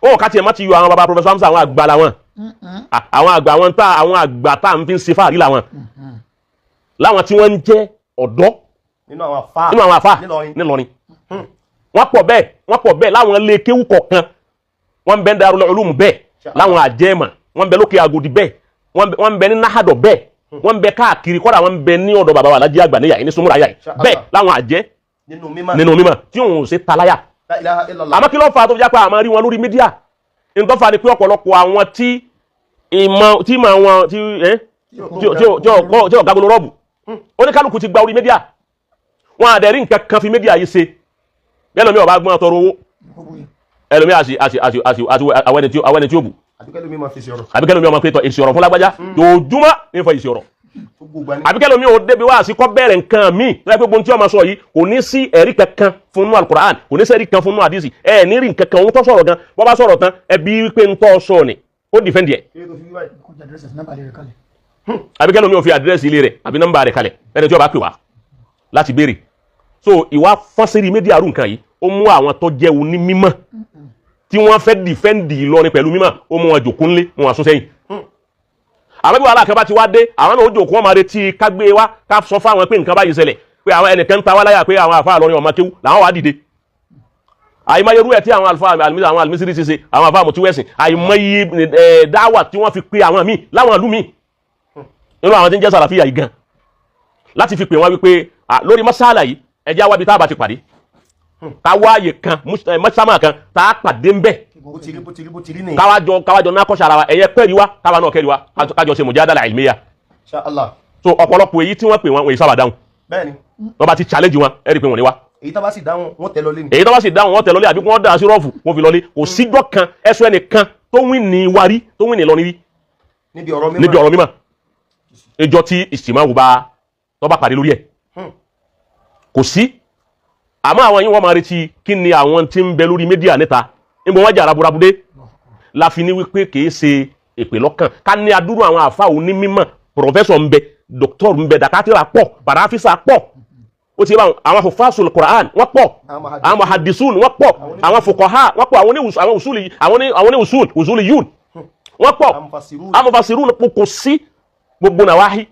ó kàtí ẹ̀ má ti yọ àwọn baba Professor Hamza àwọn àgbà làwọn àwọn àgbà àwọn àgbà tá à ń fi ń ṣe fáàrí làwọn láwọn tí wọ́n ń jẹ́ ọ̀dọ́ nínú àwọn àfà nílọrin wọ́n pọ̀ bẹ́ẹ̀ láwọn ilé kéwú kọ̀ọ̀kan wọ́n ń bẹ ní Darul Ulum bẹ́ẹ̀ láwọn àjẹmà wọ́n ń bẹ lókè Agodi bẹ́ẹ̀ wọ́n ń bẹ ní Nahado bẹ́ẹ̀ wọ́n ń bẹ káàkiri kọ́dà wọ́n ń bẹ ní ọ̀dọ̀ bàbá wa Alhaji Àgbà níyà ní Sumura yà bẹ́ẹ̀ láwọn àjẹ́ nínú mímọ̀ tí òun ṣe taláyà àmọ́ kí ló fà á tó fi jápa àmọ́ rí wọn lórí mídíà ní tó fà á ni pé ọ̀pọ̀lọpọ̀ àwọn tí ìmọ̀ wọn tí ọ̀gágun rọ́ọ̀bù oníkálukú ti gba orí mídíà wọn àdẹ̀rí nǹkan kan fi mídíà yìí ṣe ẹlòmí ọba gbọ́n tọrọ owó ẹlòmí àwọn ẹni tí ó bù àbíkẹ́lòmí ọmọ pẹ́tọ̀ èsì ọ̀rọ̀ fún lágbájá yóòjúmọ́ ní fọ èsì ọ̀rọ̀ àbíkẹ́lòmí ò débi wá sí kọ́ bẹ̀rẹ̀ nǹkan míì lọ́yẹ́ pé gbóhùn tí ọmọ sọ yìí kò ní sí ẹ̀rí kankan fún nínú Al-Qur'an kò ní sí ẹ̀rí kan fún nínú àdìsí ẹ̀ ní rí nǹkan kan òun tó sọ̀rọ̀ gan bọ́ bá sọ̀rọ̀ tán ẹbí pé ń tọ́ sọ ni ó dìfẹ́ndì ẹ̀ àbíkẹ́lòmí ò fi àdírẹ́sì ilé rẹ̀ àbí nọ́mbà rẹ̀ kalẹ̀ ẹni tí ó bá pè wá láti béèrè so ìwà fọ́nsẹ́rì mídíà rú nǹkan yìí ó mú àwọn tó jẹ́ oní mímọ́ tí wọ́n fẹ́ dìfẹ́ndì Ìlọrin pẹ̀lú mímọ́ ó mú wọn jòkó ńlé wọn sún sẹ́yìn àwọn bí wàhálà kan bá ti wá dé àwọn náà ó jòkó wọn máa retí ká gbé wa ká sọ fáwọn pé nǹkan báyìí ṣẹlẹ̀ pé àwọn ẹnìkan ń ta wá láyà pé àwọn àfáà lọrin ọmọ kéwú làwọn wá dìde àìmọye irú ẹ̀ tí àwọn àlùfáà àwọn àlùmísírì ṣe àwọn àfáà mọ̀tíwẹ̀sìn àìmọye dáwà tí wọ́n fi pe àwọn míì láwọn ìlú míì nínú àwọn tí ń jẹ́ sàlàfíà yìí gan láti fi pè wọ́n wípé lórí mọ́sálà yìí ẹjẹ́ àwa bíi tá a bá ti pàdé ká wáyè kan mọ́sámà kan tá a pàdé ń bẹ̀ káwájọ náà kọ́ṣà ara wa ẹ̀yẹ pẹ́ẹ́rì wa káwa náà kẹ́rì wa kájọ ṣe mujadala ilmiya. So ọ̀pọ̀lọpọ̀ èyí tí wọ́n pè wọ́n sábà dáhùn wọ́n bá ti challenge wọn ẹ̀rí pé wọ́n ní wa. èyí tó bá sì dáhùn wọ́n tẹ̀ lọlé ni. èyí tó bá sì dáhùn wọ́n tẹ̀ lọlé àbí wọ́n dà sí rọ́ọ̀fù wọ́n fi lọlé kò síjọ́ kan ẹ̀sọ́ ẹnìkan tó wí ní wárí tó wí ní lọ níbí níbi ọ̀rọ̀ mímọ́ ìjọ tí ìsìmáwò bá tó bá pàdé lórí ẹ̀ kò sí. àmọ́ àwọn yìí wọ́n máa retí kí ni àwọn tí ń bẹ lórí mídíà níta níbo wọ́n jà raburabude la fi ní wípé kìí ṣe èpè lọ́kàn ká ní adúrú àwọn àfáà onímọ̀ pòfẹ́sọ̀ ń bẹ dókítọ̀rù ń bẹ dàkátìrà pọ̀ bàráfísà pọ̀ ó ti bá àwọn hufasul Qur'an wọ́n pọ̀ àwọn muhaddisun wọ́n pọ̀ àwọn fuqaha wọ́n pọ̀ àwọn usuli yun wọ́n pọ̀ àwọn mufassirun kò sí gbogbo nàwáhí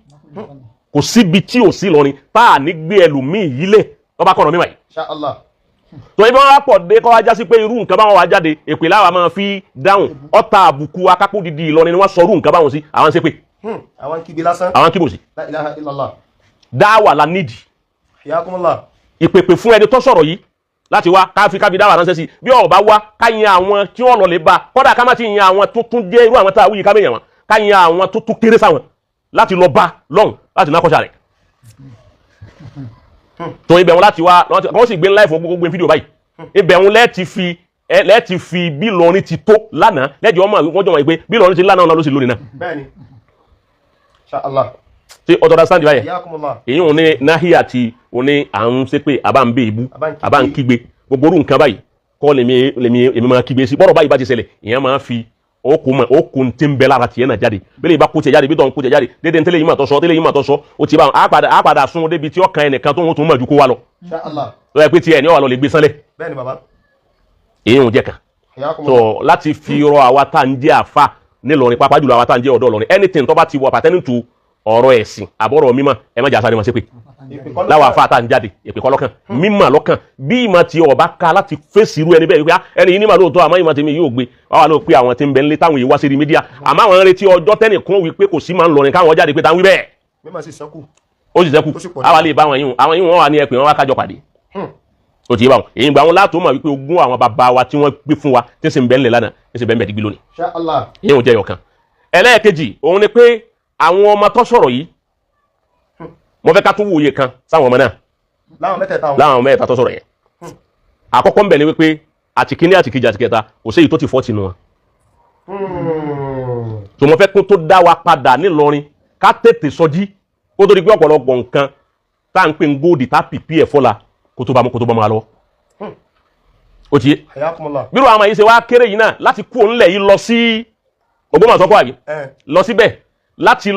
kò síbi tí ò sí lọrin tá à ní gbé ẹlòmíì yìí lẹ̀ ọba kọ̀ọ̀nà mímọ̀ yìí. Inshallah. tó ibi wọn wá pọ̀ dé kọ́ wá já sí pé irú nǹkan báwọn wá jáde èpè láwa máa fi dáhùn ọ̀tá àbùkù akápò dídì Ìlọrin ni wọ́n sọ irú nǹkan báwọn sí àwọn ṣe pé. àwọn kíbi lásán. àwọn kíbò sí. La ilaha illallah. dáwà la nídìí. Hiyakumullah. ìpèpè fún ẹni tó sọ̀rọ̀ yìí láti wá káfí dáwà ránṣẹ́ sí bí ó bá wá ká yan àwọn tí wọ́n lọ lè bá kọ́dà ká má ti yan àwọn tó tún jẹ́ irú àwọn tá a wúyi ká mẹ́yàn wọn ká yan àwọn tó tún kéré sáwọn láti lọ bá lọ́hùn láti ná kọ́ṣà rẹ̀. tó ibẹ̀ wọn láti wá wọ́n sì gbé ńlá ìfọ̀ gbogbo fídíò báyìí ibẹ̀ wọn lẹ́ẹ̀tì fi bí Ìlọrin ti tó lánàá lẹ́jọ́ ọmọ wọn jọ wọn pé bí Ìlọrin ti lánàá ló sì lónìí náà. bẹ́ẹ̀ni Inshallah. ṣé ọ̀tọ̀ da sáńdì báyẹn Hiyakumullah. èyí wọn ní náhíà tí wọn ní à ń ṣe pé àbá ń bẹ ìbú àbá ń kígbe gbogbo orú nǹkan báyìí kọ́ lèmi máa kígbe sí bọ́rọ̀ báyìí bá ti ṣẹlẹ̀ ìyẹn máa fi okùn tí ń bẹ lára tiẹ̀ náà jáde bẹ́ẹ̀ bá kó tiẹ̀ jáde bí tọ́ ń kó tiẹ̀ jáde dédé tẹ́lẹ̀ yìí mà tọ́ sọ tẹ́lẹ̀ yìí mà tọ́ sọ ó ti bá wọn á padà sun débi tí ọkàn ẹnìkan tó ń tún mọ̀ ju kó wa lọ. Inshallah. lọ́yẹ̀ pé tiẹ̀ ní ọ̀wà lọ lè gbé sánlẹ̀. bẹ́ẹ̀ni baba. èyí ń jẹ́ kan. Hiyakumullah. so láti fi rọ àwa tá à ń jẹ́ àfa nílọrin pàápàá jùlọ àwa tá à ń jẹ́ ọ̀dọ́ Ìlọrin anything tó bá ti wọ pertaining to ọ̀rọ̀ ẹ̀sìn àbọ̀rọ̀ mímọ́ ẹ má jà sáré wọn ṣépè láwọn àfa tá à ń jáde èpè kọ́ lọ́kàn mímọ́ lọ́kàn bí ìmọ̀ tí ọba ká láti fèsì irú ẹni bẹ́ẹ̀ wípé ẹni yìí ní màá lóòótọ́ àmọ́ ìmọ̀ tèmi yóò gbé wàá lọ pé àwọn tí ń bẹ ńlé táwọn yìí wá sí mídíà àmọ́ àwọn ń retí ọjọ́ tẹ́nìkan wí pé kò sí máa ń lọrin káwọn jáde pé táwọn wí bẹ́ẹ̀ mímọ̀ sì sẹ́kù. ó sì sẹ́kù àwa lè bá àwọn yìí wọ́n wà ní ẹ̀pẹ̀ wọn wá kájọ pàdé ó ti yé báwọn èyí gbà wọn látò mọ̀ wípé ogún àwọn bàbá wa tí wọ́n gbé fún wa tí ń sì ń bẹ ńlẹ̀ lánàá tí ń sì bẹ ń bẹ dìgbì lónìí. Inshallah. èyí ò jẹ́ ọ̀kan ẹlẹ́ẹ̀kejì òun ni pé àwọn ọmọ tó sọ̀rọ̀ yìí mo fẹ́ ká tún wòye kan sáwọn ọmọ náà láwọn mẹ́ta tó sọ̀rọ̀ yẹn àkọ́kọ́ ń bẹ ni wípé àti kíní àti kejì àti kẹta kò séyìí tó ti fọ́ tinú wọn. tó mo fẹ́ kó tó dá wa padà nílọrin ká tètè sọjí kó tó di pé ọ̀pọ̀lọpọ̀ nǹkan tá à ń pè ń góòdì tá pìpì ẹ̀ fọ́la kó tó bá mọ́ wa lọ. ó ti yé Hiyakumullah. bírò àwọn yìí ṣe wá kéré yìí náà láti kú òun lẹ̀ yìí lọ sí Ògbómọ̀ṣọ́ kọ́ àbí lọ síbẹ̀ láti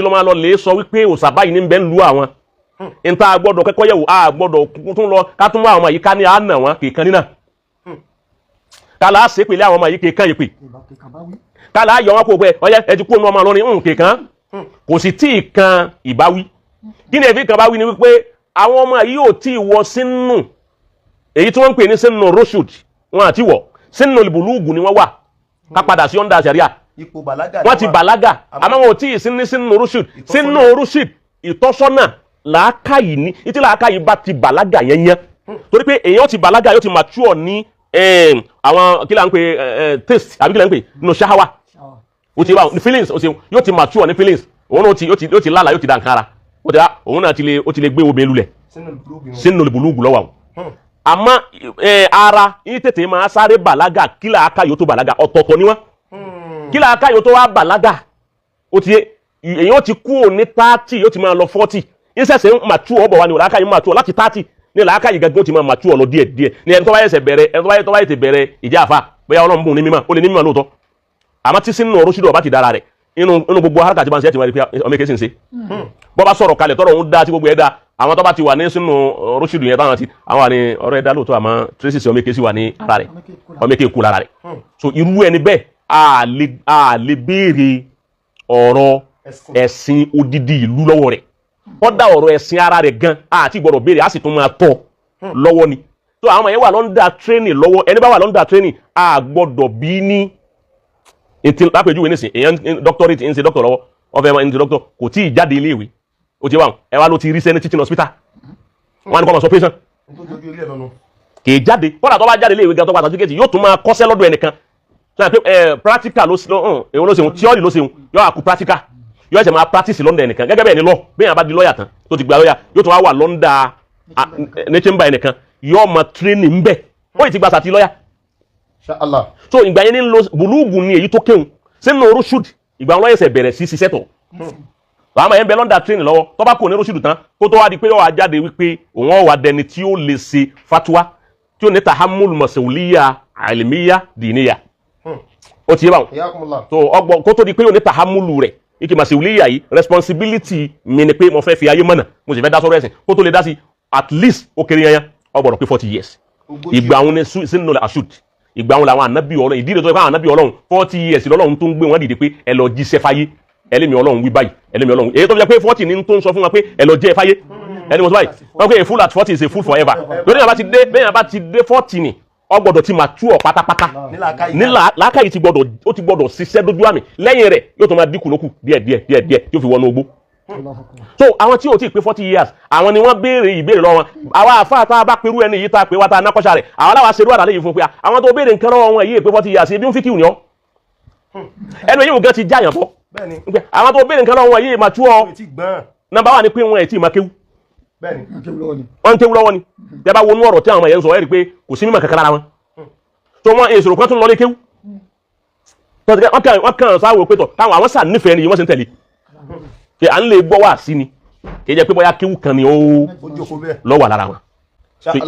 lọ máa lọ lè sọ wípé òòṣà báyìí ní bẹ ń lu àwọn níta gbọ́dọ̀ kẹ́kọ̀ọ́ yẹ̀wò a gbọ́dọ̀ tún lọ ká tún wá àwọn yìí ká ní àánà wọn kìkan nínà ká là á ṣe pèlè àwọn ọmọ yìí kìkan yìí pè ká là á yọ wọn kó pé ọyẹ ẹ ti kó nu ọmọ lọrin kìkan kò sì tí ì kan ìbáwí kí ni èfi kan bá wí ni wípé àwọn ọmọ yìí ò tí ì wọ sínú èyí tí wọ́n ń pè ní sínú roshud wọn àti wọ sínú ìbùlùgù ni wọ́n wà ká padà sí ọ̀ndà sẹ̀ríà wọ́n ti bàlágà àmọ́ wọn ò tí ì sí ní sínú rushid ìtọ́sọ́nà làákàyè ní ìtí làákàyè bá ti bàlágà yẹn torí pé èèyàn ti bàlágà yóò ti mature ní àwọn kí là ń pè taste àbí kí là ń pè nínú ṣáháwà ó ti wá ní feelings yóò ti mature ní feelings òun náà yóò ti lálàá yóò ti dànkára òun náà ó ti lè gbé obìnrin lulẹ̀ sínú ìbùlùgù lọ́wọ́ àmọ́ ara yìí tètè máa sáré bàlágà kí làákàyè tó bàlágà ọ̀tọ̀ọ̀tọ̀ ni wọ́n kí làákàyè tó wá bàlágà ó ti èyàn ti kú ní 30 yóò ti máa lọ 40 ìṣẹ̀ṣẹ̀ ń mature ọ̀bọ̀ wa ni làákàyè mature láti 30 ní làákàyè gẹ́gẹ́ ó ti máa mature lọ díẹ̀ díẹ̀ ní ẹni tó bá yẹsẹ̀ bẹ̀rẹ̀ ìjà àfa bóyá Ọlọ́run bùn ní mímọ́ ó lè ní mímọ́ lóòótọ́ àmọ́ tí sínú ọ̀rọ̀ ṣídọ̀ ọba ti dára rẹ̀ inú gbogbo haraka tí wọ́n ṣe ti wáyé pé ọmọ èké sì ń ṣe bọ́ bá sọ̀rọ̀ kalẹ̀ tọ́rọ̀ ń dá tí gbogbo ẹ̀ dá àwọn tó bá ti wà ní sínú ọ̀rọ̀ ṣídọ̀ yẹn táwọn ti àwọn àni ọ̀rọ̀ ẹ̀ dá lóòótọ́ àmọ́ tracy ọmọ èké sì wà ní ara rẹ̀ ọmọ èké kú lára rẹ̀ so irú ẹni bẹ́ẹ̀ a lè béèrè ọ̀rọ̀ ẹ̀sìn odidi ìlú lọ́wọ́ rẹ̀ kódà ọ̀rọ̀ ẹ̀sìn ara rẹ̀ gan àti gbọ́dọ̀ béèrè á sì tún máa tọ́ lọ́wọ́ ni tó àwọn yẹn wà lọ́ndà training lọ́wọ́ ẹni bá wà lọ́ndà training a gbọ́dọ̀ bí ní ètí lápèjúwe nísìn èèyàn doctorate ń ṣe doctor lọ́wọ́ ọ̀fẹ́ ẹni ti doctor kò tí ì jáde iléèwé ó ti wà ẹ wá ló ti rí sẹ́ni teaching hospital wọn á ní kọ́ máa sọ patient kì í jáde kódà tó bá jáde iléèwé gan tó bá certificate yóò tún máa kọ́ṣẹ́ lọ́dọ̀ ẹnìkan tó yà pé practical ló ṣeun theory ló ṣeun yóò àkú practical yóò ṣe máa practice lọ́ndà ẹnìkan gẹ́gẹ́ bẹ́ẹ̀ ni lọ bí yàn bá di lọ́ọ̀yà tán tó ti gba lọ́ọ̀yà yóò tún wá wà lọ́ndà ní chamber ẹnìkan yóò máa training ń bẹ̀ ó yìí ti gba sàtì lọ́ọ̀yà. so ìgbà yẹn ní lo bùlùgù ni èyí tó kéwòn sínú rushud ìgbà wọn lọ́yẹ̀sẹ̀ bẹ̀rẹ̀ sí ṣiṣẹ́ tọ̀ àwọn yẹn bẹ lọ́ndà training lọ́wọ́ tó bá kò ní rushud tán kó tó wá di pé yóò wá jáde wípé òun wà dẹni tí ó lè ṣe fatuwa tí ó ní tahammul masuliya alimiya diniya ó ti yé báwọn so ọgbọ kó tó di pé yóò ní tahammulu rẹ̀ ike masuliya yìí responsibility mi ni pé mo fẹ́ fi ayé mọ̀nà mo sì fẹ́ dá sọ́rọ̀ ẹ̀sìn kó tó lè dá sí at least ó kéré yanyan ó gbọ́dọ̀ pé 40 years ìgbà àwọn ní sínú ashud ìgbà àwọn làwọn ànábì Ọlọ́run ìdílé tó yẹ káwọn ànábì Ọlọ́run 40 years lọ́lọ́run tó ń gbé wọn dìde pé ẹ lọ jíṣẹ́ fáyé ẹlẹ́mi Ọlọ́run wí báyìí ẹlẹ́mi Ọlọ́run èyí tó fi jẹ́ pé 40 ní tó ń sọ fún wọn pé ẹ lọ jẹ́ fáyé ẹni mo sọ báyìí wọn pé a fool at 40 is a fool forever lórí yàrá bá ti dé 40 ni ó gbọ́dọ̀ ti mature pátápátá ní làákàyè ti gbọ́dọ̀ ó ti gbọ́dọ̀ ṣiṣẹ́ dójú àmì lẹ́yìn rẹ̀ yóò tó máa dínkù lókù díẹ̀ yóò fi wọnú ogbó. so àwọn tí ò tí ì pé 40 years àwọn ni wọ́n béèrè ìbéèrè lọ́wọ́ wọn àwa àfáà tá a bá perú ẹni yìí tá a pè wá tá a nákọ́ṣà rẹ̀ àwọn aláwa ṣerú àdàlẹ́ yìí fún pé àwọn tó béèrè nǹkan lọ́wọ́ wọn yìí pé 40 years ebi ń fi kíwù ni ọ́ ẹnu yìí nǹkan ti jáyàn bọ́ àwọn tó béèrè nǹkan lọ́wọ́ wọn yìí mature number one ni pé wọn ẹ̀ tí ì máa kéwù wọ́n ń kéwù lọ́wọ́ ni bí a bá wọnú ọ̀rọ̀ tí àwọn ọmọ yẹn ń sọ ẹ́ rí i pé kò sí mímọ̀ kankan lára wọn tó wọn èsòrò kan tún lọ lé kéwù wọ́n kàn sáwọ́ pé tọ̀ táwọn àwọn sà nífẹ̀ẹ́ ni wọ́n sì ń tẹ̀lé kí à ń lè gbọ́ wá sí ni kì í jẹ́ pé bóyá kéwù kan ni ó lọ́wọ́ lára wọn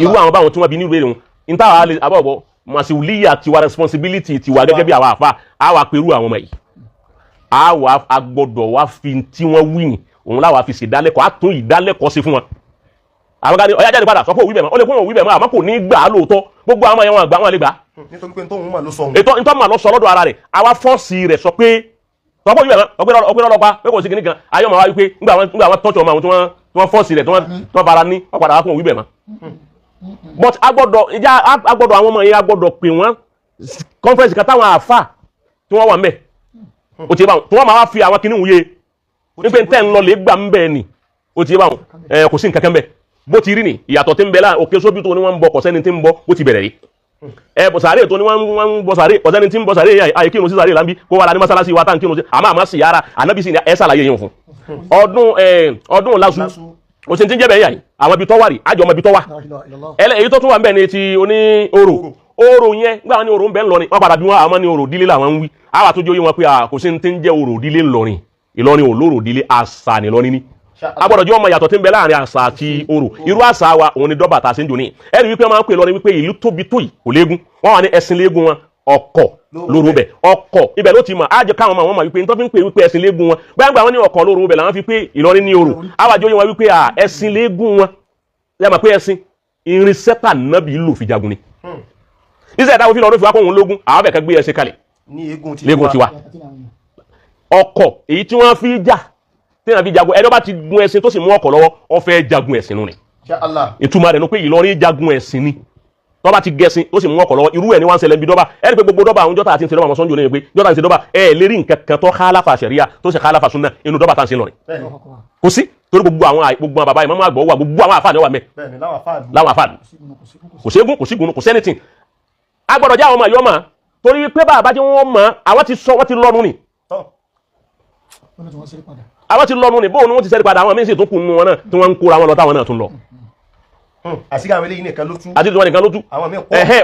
irú àwọn báwọn tí wọ́n bí ní ìbéèrè wọn ní táwọn àlè àbọ̀bọ̀ màsíwìlíyà tiwa responsibility tiwa gẹ́gẹ́ bí àwọn àfa àwa pẹ̀lú àwọn ọmọ yìí àwa agbọ́dọ̀ wá fi tí wọ́n wí ni òun láwa fi ṣèdálẹ́kọ̀ọ́ àtún ìdálẹ́kọ̀ọ́ sí fún wọn àwọn kan ní ọyá jáde padà sọ pé òwú ibẹ̀ mọ́ ó lè fún òwú ibẹ̀ mọ́ àmọ́ kò ní gbà á lóòótọ́ gbogbo àwọn ẹ̀wọ̀n àgbà wọn lè gbà á. nítorí pé tóun mà ló sọ òun. ètò mà lọ sọ lọ́dọ̀ ara rẹ̀ àwa fọ́ọ̀sì rẹ̀ sọ pé tọ́pọ̀ ibẹ̀ mọ́ ọgbẹ́ lọ́lọ́pàá pé kò sí kíní kan ayé ọmọ wa wípé nígbà wọn tọ́jú ọmọ àwọn tí wọ́n fọ́ọ̀sì rẹ̀ tí wọ́n bára ní wọ́n padà wá fún òwú ibẹ̀ mọ́. but agbọ́dọ̀ àwọn ọmọ yẹn agbọ́dọ̀ pè wọ́n conference kan táwọn àfà tí wọ́n wà ńbẹ̀ ó ti bá wọn tí wọ́n máa wá fi àwọn kíní wúye nígbà tẹ́ ń lọ lè gbà ńbẹ̀ ni ó ti bá wọn kò sí nǹkan kan ńbẹ̀ bó ti rí ni ìyàtọ̀ tí ń bẹ láàrin òkè sóbì tó ní wọ́n ń bọ kọ̀sẹ́ni tí ń bọ bó ti bẹ̀rẹ̀ rí bọ̀ sàárè tó ní wọ́n ń bọ sàárè kọ̀sẹ́ni tí ń bọ sàárè àyè kírun sí sàárè láńbí kó wà lá ní mọ́sálásí wa tá ń kírun sí àmọ́ sì yára ànábì sì ní ẹ ṣàlàyé yẹn fún ọdún lásù ó sì ti ń jẹ́ bẹ́ẹ̀ yà yìí àwọn ibi tó wà rí àjọ ọmọ ibi tó wà èyí tó tún wà ń bẹ̀ ni ti oní orò yẹn gbà wọn ní orò ń bẹ ńlọrin wọn padà bí wọn àwọn ní orò dílé làwọn ń wí àwọn àtúnjẹ oyé wọn pé kò sí ti ń jẹ́ orò dílé ńlọrin Ìlọrin ò lórò dílé àṣà nìlọrin ní agbọ́dọ̀ jẹ́ ọmọ yàtọ̀ tí ń bẹ láàrin àṣà àti orò irú àṣà wa òun ni dọ́bà tá a ṣe ń jò ní ẹ̀rí wípé wọ́n máa ń pè lọ́rin wípé ìlú tóbi tó yìí kò léegun wọ́n wà ní ẹ̀sìn léegun wọn ọkọ̀ lóru bẹ̀ ọkọ̀ ibẹ̀ ló ti mọ̀ á jẹ́ káwọn ọmọ wọn wípé nítorí pé wípé ẹ̀sìn léegun wọn gbàgbà wọn ní ọkọ̀ lóru bẹ̀ làwọn fi pé Ìlọrin ní orò àwàjọ yẹn wọn wípé ẹ̀sìn léegun wọn ẹ mọ̀ pé ẹ̀sìn irinṣẹ́ tà nábì lò fi jagun ni níṣẹ́ ìdáwó fi lọ́ọ́ fi wá kóhun lógún àwọn bẹ̀ kẹ́ gbé ẹ̀sìn kalẹ̀ léegun tiwa ọkọ̀ èyí tí wọ́n fi jà tí wọ́n fi jagun ẹni bá ti gun ẹṣin tó sì mú ọkọ̀ lọ́wọ́ ó fẹ́ jagun ẹ̀sìn nù ni ìtumọ̀ rẹ̀ ni pé Ìlọrin jagun ẹ̀sìn ni tó bá ti gẹṣin tó sì mú ọkọ̀ lọ́wọ́ irú ẹ̀ ni wọ́n ń ṣẹlẹ̀ bí dọ́bà ẹni pé gbogbo dọ́bà àwọn jọ́ta àti ìṣẹ̀lẹ̀ ọmọ sọ́njọ́ ní pé jọ́ta àti dọ́bà ẹ̀ lérí nǹkan kan tó khalafa ṣẹ̀ríà tó sì khalafa sunna inú dọ́bà tá à ń ṣe lọ́rin kò sí torí gbogbo àwọn bàbá ìmáàmù àgbọ̀ wà gbogbo àwọn àfáàní wà mẹ́ láwọn àfáàní kò ségun kò sígun kò sẹ́nìtìn agbọ́dọ̀ já àwọn ọmọ yọmọ torí pé bàbá tí wọ́n mọ̀ àwọn ti lọ́nu ni àwọn ti lọ́nu ní bóun ni wọ́n ti sẹ́rí padà àwọn méjì tó kù nínú wọn náà tí wọ́n ń kóra wọn lọ táwọn náà tún lọ. àti káwọn eléyìí nìkan ló tú. àti tí wọn nìkan ló tú.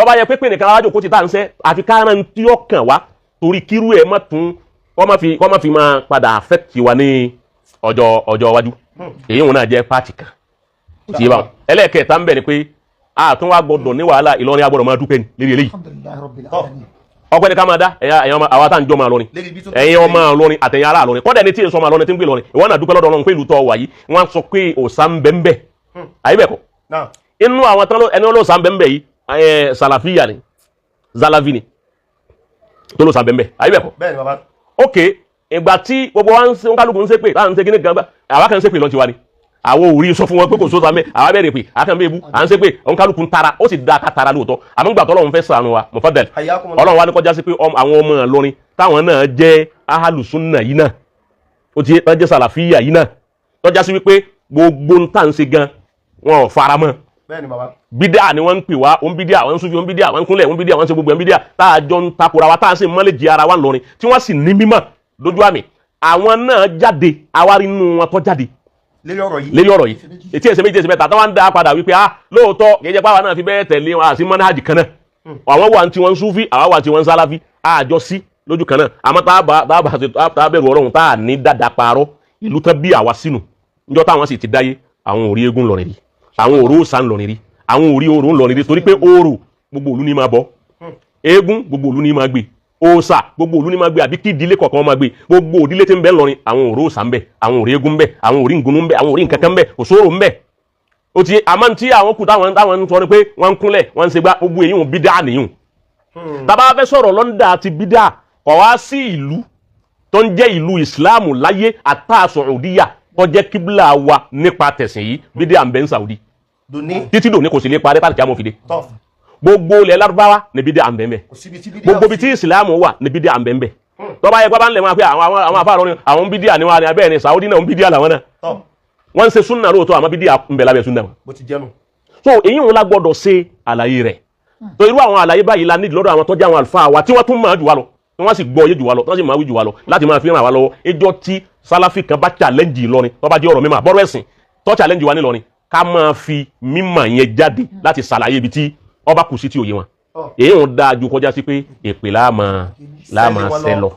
ọba yẹ pépè nìkan alájò kó ti tà ń sẹ́ àfi káàrán tí ó kàn wá torí kírú ẹ̀ má tún wọ́n má fi máa padà affect wa ní ọjọ́ iwájú. èyí wọn náà jẹ́ pàtì kan. tí yé báwọn ẹlẹ́ẹ̀kẹta ń bẹ̀ ni pé àtún wa gbọdọ̀ ní wàhálà Ìlọrin agbọdọ̀ máa dúpẹ́ lérí eléyìí ọpẹ́ ní ká máa dá ẹ̀yin ọmọ àwọn àtàǹjọ́ máa lọrin ẹ̀yin ọmọ lọrin àtẹ̀yin ará lọrin kọ́dà ẹni tí èso máa lọrin tí ń gbé lọrin ìwọ náà dúpẹ́ lọ́dọ̀ Ọlọ́run pé ìlú tọ́ wà yìí wọ́n sọ pé òòsà ń bẹ ń bẹ àyíbẹ̀kọ́ inú àwọn tán ẹni olóòsà ń bẹ ń bẹ yìí Salafiya ni Zalavi ni tó lóòsà ń bẹ ń bẹ àyíbẹ̀kọ́ ok ìgbà tí gbogbo wa ń kálukú ń ṣépè láà ń ṣe kíní gan àwa kan ń ṣépè lọ́n ti wa ni àwọn òrí sọ fún wọn pé kò sóta mẹ́ àwa bẹ̀rẹ̀ pé àkàn bẹ́ẹ̀ bú à ń ṣépè òun kálukú ń tara ó sì da ká tara lóòótọ́ àmọ́ gbà tọ́lọ́run fẹ́ ṣàánú wa Mufaddal Ọlọ́run wa ní kọjá sí pé àwọn ọmọ Ìlọrin táwọn náà jẹ́ ahàlùsúnnà yìí náà ó ti jẹ́ sàlàfíyà yìí náà tọ́já sí wípé gbogbo ń tà ń ṣe gan wọn ò fara mọ́ bẹ́ẹ̀ni bàbá bídíà ni wọ́n ń pè wá òun bídíà wọ́n ń súnfì òun bídíà wọ́n ń kúnlẹ̀ òun bídíà wọ́n ń ṣe gbogbo ẹ̀ bídíà tá a jọ ń takora wa tá a sì mọ́lẹ̀ jí ara wa ńlọrin tí wọ́n sì ní mímọ̀ lójú àmì àwọn náà jáde àwárí inú wọn tó jáde lérí ọ̀rọ̀ yìí etí ẹsẹ̀ méjì ẹsẹ̀ mẹ́ta táwọn ń dá padà wípé lóòótọ́ kìí jẹ́ pàwọn náà fi bẹ́ẹ̀ tẹ̀lé wọn àti mọ́nájì kan náà àwọn wà tí wọ́n ń súnfì àwọn wà tí wọ́n ń sálàfí àjọ sí lójú kan náà àmọ́ tá a bẹ̀rù Ọlọ́run tá a ní dáadáa parọ́ ìlú tán bí àwa sínú níjọ́ táwọn sì ti dáyé àwọn òrí eégún lọ́rin rí àwọn òró òsà ń lọ́rin rí àwọn òrí orò ń lọ́rin rí torí pé orò gbogbo òlú ní máa bọ́ eégún gbogbo òlú ní máa gbé òòsà gbogbo òlú ní máa gbé àbí kí ìdílé kọ̀ọ̀kan máa gbé gbogbo òdílé tí ń bẹ lọ́rin àwọn òró òsà ń bẹ àwọn òrí eégún ń bẹ àwọn òrí ngunu ń bẹ àwọn òrí nkankan ń bẹ òṣòro ń bẹ ó ti àmọ́ tí àwọn kù táwọn ń sọ ni pé wọ́n ń kúnlẹ̀ wọ́n ń ṣe gbá gbogbo èyí wọn bídà nìyún tàbá fẹ́ sọ̀rọ̀ lọ́ndà àti bídà kọ̀ wá sí ìlú tó ń jẹ́ ìlú ìsìláàmù láyé àtà Saudiya tó jẹ́ kíbla wa nípa tẹ̀sìn yìí bídà ń bẹ ń Saudi títí dòní kò sì lè parí pàtàkì àmọ́fìdé gbogbo ilẹ̀ Lárúbáwá ní bídà ń bẹ ń bẹ gbogbo bí tí ìsìláàmù wà ní bídà ń bẹ ń bẹ tọ́ba yẹ pápá ń lẹ̀ máa pé àwọn afárọ̀ àwọn bídà ni wọ́n ní abẹ́ẹ̀ ni Saudi náà ń bídà làwọn náà wọ́n ń ṣe súnà lóòótọ́ àmọ́ bídà ń bẹ lábẹ́ súnà wọn. so èyí wọn la gbọ́dọ̀ ṣe àlàyé rẹ̀ tó irú àwọn àlàyé báyìí la nídìí lọ́dọ̀ àwọn tó jẹ́ àwọn àlùfáà wa tí wọ́n tún máa jù wá lọ tí wọ́n sì gbọ́ yé jù wá lọ tí wọ́n sì máa wí jù wá lọ láti máa fi ràn wá lọ́wọ́ ẹjọ́ tí sálàfì kan bá challenge Ìlọrin tó bá jẹ́ ọ̀rọ̀ mímọ́ àbọ̀rọ̀ ẹ̀sìn tó challenge wa ní Ìlọrin ká máa fi mímọ̀ yẹn jáde láti ṣàlàyé ibi tí ọba kù sí tí òye wọn èyí wọn dáa ju kọjá sí pé èpè láàmà ṣẹ lọ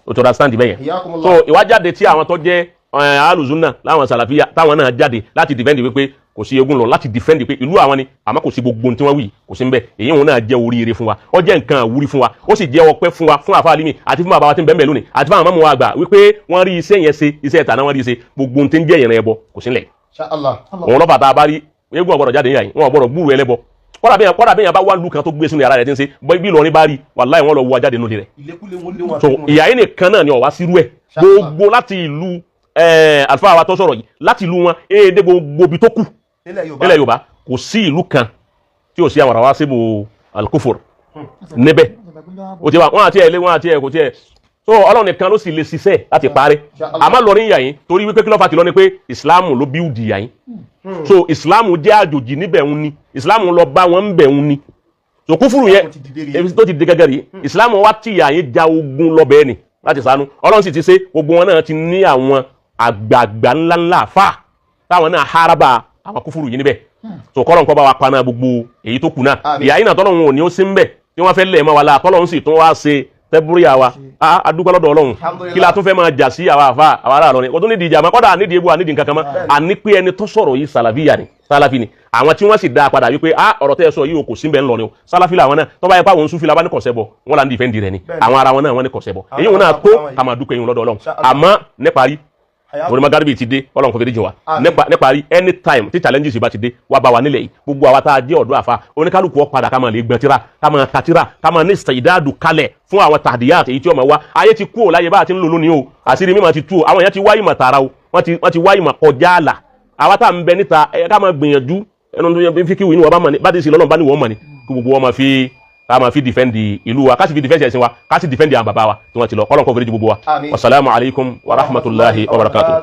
o tó understand bẹ́yẹn so ìwájáde tí àwọn tó jẹ́ alùzúnà láwọn sàlàfíà táwọn náà jáde láti defend wípé kò sí eégún lọ láti defend pé ìlú àwọn ni àmọ́ kò sí gbogbo tí wọ́n wí kò sí ń bẹ èyí wọn náà jẹ́ oríire fún wa ó jẹ́ nǹkan àwúrí fún wa ó sì jẹ́ ọpẹ́ fún wa fún àfa Alimi àti fún bàbá wa tí ń bẹ ń bẹ lónìí àti fún àwọn mọ́mọ́ wa àgbà wípé wọ́n rí iṣẹ́ yẹn ṣe iṣẹ́ ìtàná wọ́n rí ṣe gbogbo tí ń jẹ́ ìrìn ẹbọ kò sílẹ̀ òun lọ́fà tá a bá rí eégún ọ̀gbọ̀dọ̀ jáde yàn wọn ọ̀gbọ̀dọ̀ gbúrú ẹlẹ́bọ kọ́dà bẹ́yàn bá wá lù kan tó gbé sínú yàrá rẹ̀ tí ń ṣe bí Ìlọrin bá rí wàláhì wọn lọ wọ ajáde nínú rẹ̀ so ìyá yìí nìkan náà ni ọ̀wá sírú ẹ̀ gbogbo láti ìlú àlùfáà wa tó sọ̀rọ̀ yìí láti ìlú wọn èdè gbogbo ibi tó kù nílẹ̀ Yorùbá kò sí ìlú kan tí ò sí àwọn àwa síbò alukófòrò níbẹ̀ ó ti wà wọn àti ẹ̀ kò tiẹ̀ so Ọlọ́run nìkan ló sì lè ṣiṣẹ́ láti parí àmọ́ lọ́rin yà yín torí wípé kí ló fà kí lọ ni pé ìsìláàmù ló bíúdì yà yín so ìsìláàmù jẹ́ àjòjì níbẹ̀ ń ni ìsìláàmù lọ bá wọn ń bẹ̀ ń ni so kúfùrù yẹn tó ti di gẹ́gẹ́ rí ìsìláàmù wá tí yà yín ja ogun lọ́bẹ̀ẹ́ ni láti ṣàánú Ọlọ́run sì ti ṣe gbogbo wọn náà ti ní àwọn àgbààgbà ńláńlá fà táwọn náà haraba àwọn kúfùrù yìí níbẹ̀ so kọ́lọ́n kọ́ bá wa paná gbogbo èyí tó kù náà ìyá yìí náà tọ́lọ́run ò ní ó sí ń bẹ̀ tí wọ́n fẹ́ lẹ̀ mọ́ wa la tọ́lọ́run sì tún wá ṣe tẹ́búrí àwa adúgbò lọ́dọ̀ Ọlọ́run kí la tún fẹ́ máa jà sí àwa àfa àwa ará lọ́ni kò tún nídìí ìjà máa kọ́dà nídìí ebu ànídìí nǹkan kan mọ́ àní pé ẹni tó sọ̀rọ̀ yìí sàlàfí ni àwọn tí wọ́n sì dá padà wípé ọ̀rọ̀ tẹ́ ẹ sọ yìí o kò sí ń bẹ̀ ń lọ ni o sàlàfí làwọn náà tó bá yẹ pé àwọn Sufi la bá ní kọ̀sẹ́ bọ̀ wọ́n là ń dìfẹ́ǹdì rẹ̀ ni àwọn ara wọn náà wọ́n ní kọ̀sẹ́ bọ̀ èyí wọn náà tó ká máa dúpẹ́ yín lọ́dọ̀ Ọlọ́run àmọ́ níparí onímọ̀ gádùbì ti dé Ọlọ́run kò fi díjìn wa níparí anytime tí challenges bá ti dé wá bá wa nílẹ̀ yìí gbogbo àwa tá a jẹ́ ọ̀dọ́ àfa oníkálukú ó padà ká máa lè gbọ́n tíra ká máa ta tíra ká máa ní ìdáàdù kalẹ̀ fún àwọn tàdíyàt èyí tí ó máa wá ayé ti kú ò láyé bá a ti ń lò lónìí o àṣírí mímọ̀ ti tú o àwọn èèyàn ti wá ìmọ̀ tààrà o wọ́n ti wá ìmọ̀ kọjá àlà àwa tá à ń bẹ níta ká máa gbìyànjú ẹnu tó yẹ fi kíwì ní wọn bá mọ̀ ní bá ti sì lọ́nà bá ní wọ́n mọ̀ ní kí gbogbo wọn máa fi ká máa fi dìfẹ́ndì ìlú wa ká sì fi dìfẹ́ndì ẹ̀sìn wa ká sì dìfẹ́ndì àwọn bàbá wa tí wọ́n ti lọ kọ́lọ́n kọ́ fèrè ju gbogbo wa wasalaamu alaykum wa rahmatulahi wa barakatuh.